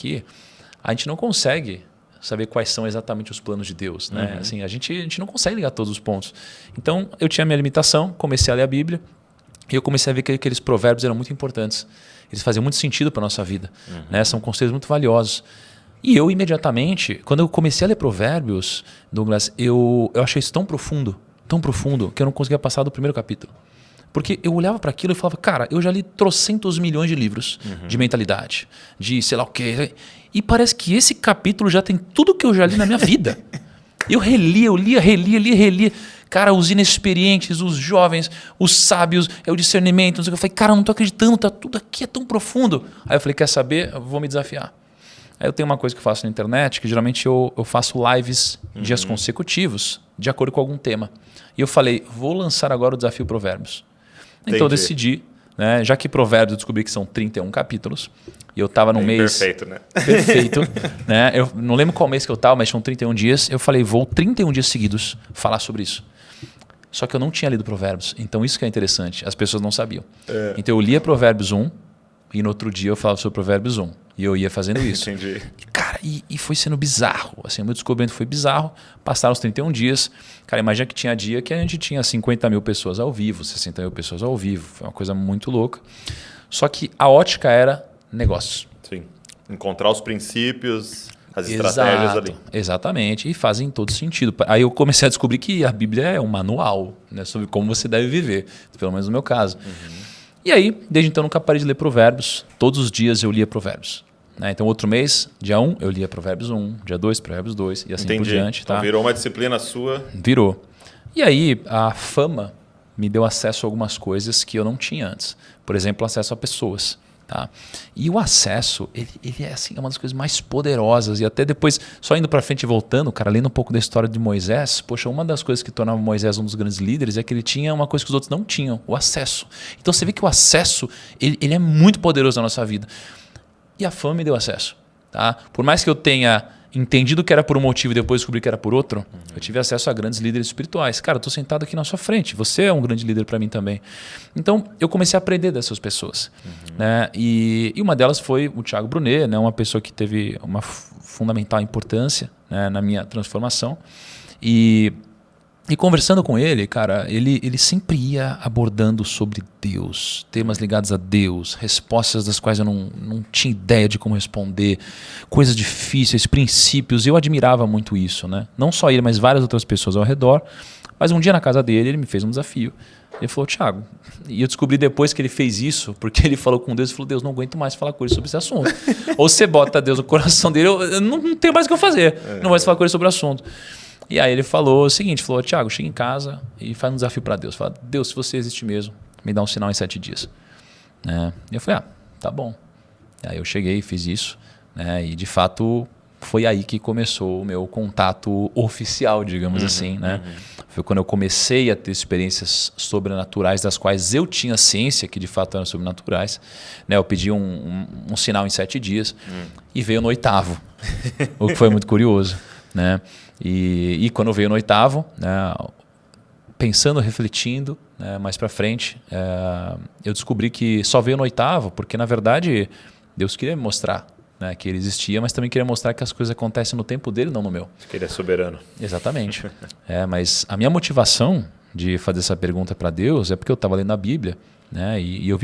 que a gente não consegue saber quais são exatamente os planos de Deus, né? Assim, a gente não consegue ligar todos os pontos. Então, eu tinha a minha limitação, comecei a ler a Bíblia e eu comecei a ver que aqueles provérbios eram muito importantes. Eles faziam muito sentido para a nossa vida, né? São conselhos muito valiosos. E eu, imediatamente, quando eu comecei a ler provérbios, Douglas, eu achei isso tão profundo, que eu não conseguia passar do primeiro capítulo. Porque eu olhava para aquilo e falava, cara, eu já li trocentos milhões de livros de mentalidade, de sei lá o quê. E parece que esse capítulo já tem tudo que eu já li na minha vida. Eu relia. Cara, os inexperientes, os jovens, os sábios, o discernimento. Não sei o que. Eu falei, cara, eu não tô acreditando, tá tudo aqui, é tão profundo. Aí eu falei, quer saber? Eu vou me desafiar. Aí eu tenho uma coisa que eu faço na internet, que geralmente eu faço lives em dias consecutivos, de acordo com algum tema. E eu falei, vou lançar agora o Desafio Provérbios. Então eu decidi, né, já que Provérbios eu descobri que são 31 capítulos, e eu estava no mês... Perfeito, né? Perfeito. Né? Eu não lembro qual mês que eu estava, mas tinham 31 dias. Eu falei, vou 31 dias seguidos falar sobre isso. Só que eu não tinha lido Provérbios. Então isso que é interessante, as pessoas não sabiam. Então eu lia Provérbios 1, e no outro dia eu falava sobre Provérbios 1. E eu ia fazendo isso. Entendi. Cara, e foi sendo bizarro. Assim, o meu descobrimento foi bizarro. Passaram os 31 dias. Cara, imagina que tinha dia que a gente tinha 50 mil pessoas ao vivo, 60 mil pessoas ao vivo. Foi uma coisa muito louca. Só que a ótica era negócios. Sim. Encontrar os princípios, as estratégias ali. Exatamente. E fazem todo sentido. Aí eu comecei a descobrir que a Bíblia é um manual, né, sobre como você deve viver. Pelo menos no meu caso. E aí, desde então, nunca parei de ler Provérbios. Todos os dias eu lia Provérbios. Né? Então, outro mês, dia 1, eu lia Provérbios 1, dia 2, Provérbios 2, e assim por diante. Então, tá? virou uma disciplina sua. Virou. E aí, a fama me deu acesso a algumas coisas que eu não tinha antes. Por exemplo, acesso a pessoas. Tá? E o acesso, ele é, assim, é uma das coisas mais poderosas. E até depois, só indo para frente e voltando, cara, lendo um pouco da história de Moisés, poxa, uma das coisas que tornava Moisés um dos grandes líderes é que ele tinha uma coisa que os outros não tinham, o acesso. Então você vê que o acesso, ele é muito poderoso na nossa vida. E a fama me deu acesso. Tá? Por mais que eu tenha entendido que era por um motivo e depois descobri que era por outro, eu tive acesso a grandes líderes espirituais. Cara, eu estou sentado aqui na sua frente, você é um grande líder para mim também. Então, eu comecei a aprender dessas pessoas. Né? E uma delas foi o Thiago Brunet, né? Uma pessoa que teve uma fundamental importância, né, na minha transformação. E conversando com ele, cara, ele sempre ia abordando sobre Deus, temas ligados a Deus, respostas das quais eu não tinha ideia de como responder, coisas difíceis, princípios. Eu admirava muito isso, né? Não só ele, mas várias outras pessoas ao redor. Mas um dia na casa dele, ele me fez um desafio. Ele falou, Thiago, e eu descobri depois que ele fez isso, porque ele falou com Deus e falou, Deus, não aguento mais falar com ele sobre esse assunto. Ou você bota Deus no coração dele, eu não tenho mais o que eu fazer, não vou mais falar com ele sobre o assunto. E aí ele falou o seguinte, falou, Thiago, chega em casa e faz um desafio para Deus. Fala, Deus, se você existe mesmo, me dá um sinal em 7 dias. E eu falei, tá bom. E aí eu cheguei e fiz isso. Né? E de fato foi aí que começou o meu contato oficial, digamos assim. Né? Foi quando eu comecei a ter experiências sobrenaturais, das quais eu tinha ciência que de fato eram sobrenaturais. Né? Eu pedi um sinal em 7 dias e veio no 8º, o que foi muito curioso. Né? E quando veio no 8º, né, pensando, refletindo, né, mais para frente, eu descobri que só veio no 8º porque, na verdade, Deus queria me mostrar, né, que ele existia, mas também queria mostrar que as coisas acontecem no tempo dele, não no meu. Que ele é soberano. Exatamente. Mas a minha motivação de fazer essa pergunta para Deus é porque eu estava lendo a Bíblia, né, e eu vi